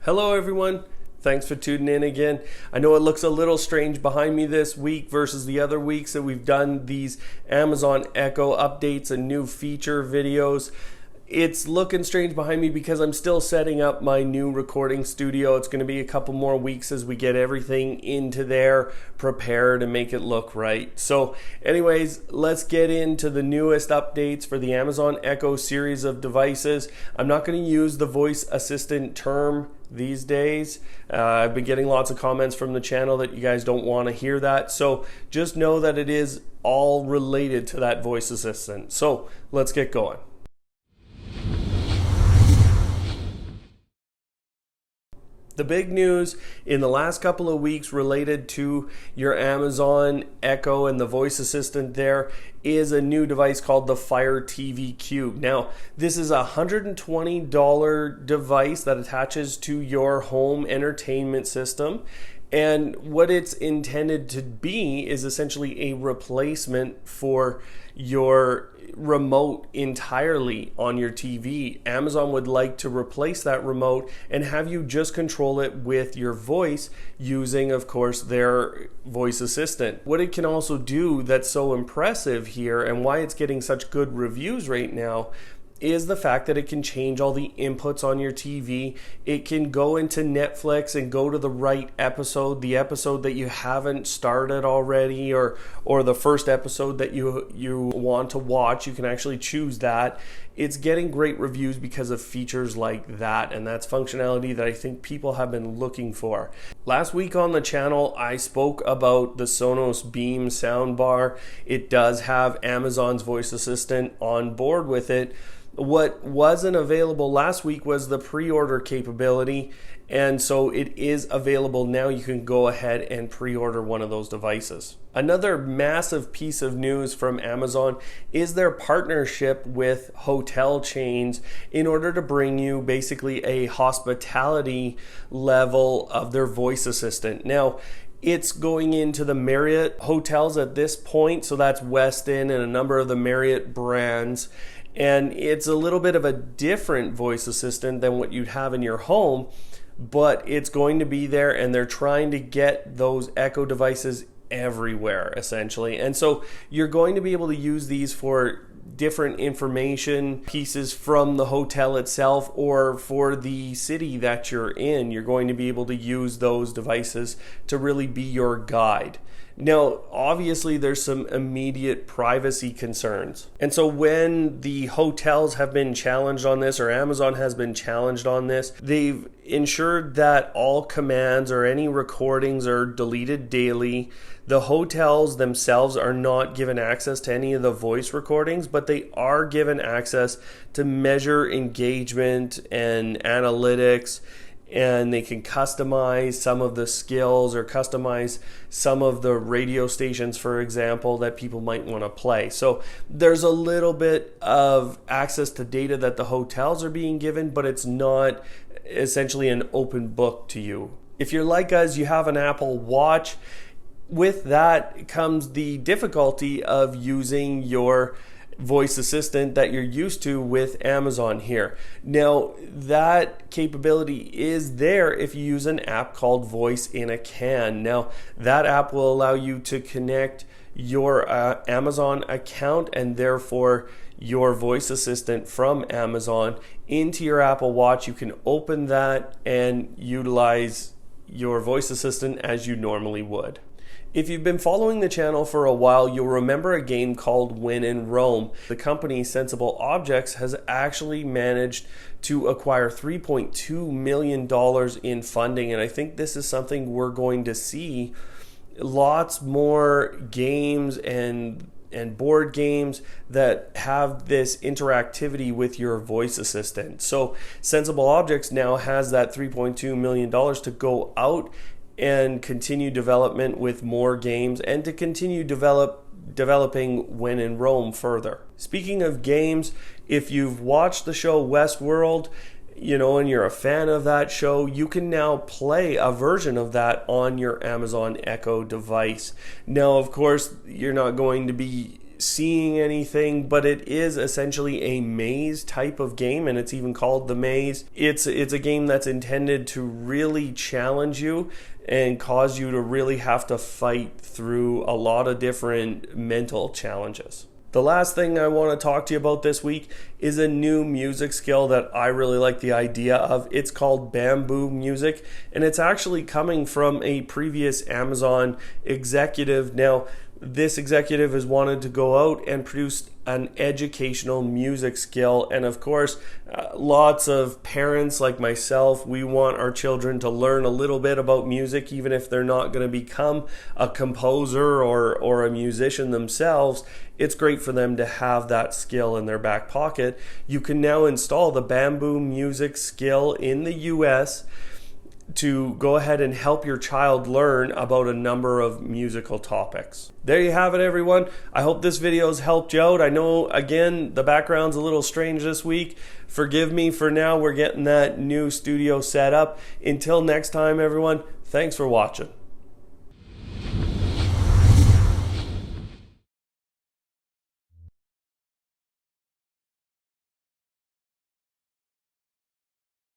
Hello everyone, thanks for tuning in again. I know it looks a little strange behind me this week versus the other weeks that we've done these Amazon Echo updates and new feature videos. It's looking strange behind me because I'm still setting up my new recording studio. It's going to be a couple more weeks as we get everything into there, prepared and make it look right. So anyways, let's get into the newest updates for the Amazon Echo series of devices. I'm not going to use the voice assistant term these days. I've been getting lots of comments from the channel that you guys don't want to hear that. So just know that it is all related to that voice assistant. So let's get going. The big news in the last couple of weeks related to your Amazon Echo and the voice assistant there is a new device called the Fire TV Cube. Now, this is a $120 device that attaches to your home entertainment system. And what it's intended to be is essentially a replacement for your remote entirely on your TV. Amazon would like to replace that remote and have you just control it with your voice using, of course, their voice assistant. What it can also do that's so impressive here and why it's getting such good reviews right now is the fact that it can change all the inputs on your TV. It can go into Netflix and go to the right episode, the episode that you haven't started already, or the first episode that you want to watch. You can actually choose that. It's getting great reviews because of features like that, and that's functionality that I think people have been looking for. Last week on the channel, I spoke about the Sonos Beam soundbar. It does have Amazon's voice assistant on board with it. What wasn't available last week was the pre-order capability, and so it is available now. You can go ahead and pre-order one of those devices. Another massive piece of news from Amazon is their partnership with hotel chains in order to bring you basically a hospitality level of their voice assistant. Now, it's going into the Marriott Hotels at this point, so that's Westin and a number of the Marriott brands. And it's a little bit of a different voice assistant than what you'd have in your home, but it's going to be there, and they're trying to get those Echo devices everywhere, essentially. And so you're going to be able to use these for different information pieces from the hotel itself or for the city that you're in. You're going to be able to use those devices to really be your guide. Now, obviously, there's some immediate privacy concerns. And so when the hotels have been challenged on this, or Amazon has been challenged on this, they've ensured that all commands or any recordings are deleted daily. The hotels themselves are not given access to any of the voice recordings, but they are given access to measure engagement and analytics, and they can customize some of the skills or customize some of the radio stations, for example, that people might want to play. So there's a little bit of access to data that the hotels are being given, but it's not essentially an open book to you. If you're like us, you have an Apple Watch. With that comes the difficulty of using your voice assistant that you're used to with Amazon here. Now, that capability is there if you use an app called Voice in a Can. Now, that app will allow you to connect your Amazon account and therefore your voice assistant from Amazon into your Apple Watch. You can open that and utilize your voice assistant as you normally would. If you've been following the channel for a while, you'll remember a game called Win in Rome. The company Sensible Objects has actually managed to acquire $3.2 million in funding, and I think this is something we're going to see lots more games and board games that have this interactivity with your voice assistant. So Sensible Objects now has that $3.2 million to go out and continue development with more games and to continue developing When in Rome further. Speaking of games, if you've watched the show Westworld, and you're a fan of that show, you can now play a version of that on your Amazon Echo device. Now, of course, you're not going to be seeing anything, but it is essentially a maze type of game, and it's even called The Maze. It's a game that's intended to really challenge you and cause you to really have to fight through a lot of different mental challenges. The last thing I want to talk to you about this week is a new music skill that I really like the idea of. It's called bamboo music, and it's actually coming from a previous Amazon executive. Now, this executive has wanted to go out and produce an educational music skill, and of course lots of parents like myself, we want our children to learn a little bit about music, even if they're not going to become a composer or a musician themselves. It's great for them to have that skill in their back pocket. You can now install the bamboo music skill in the US to go ahead and help your child learn about a number of musical topics. There you have it, everyone. I hope this video has helped you out. I know, again, the background's a little strange this week. Forgive me for now. We're getting that new studio set up. Until next time, everyone, thanks for watching.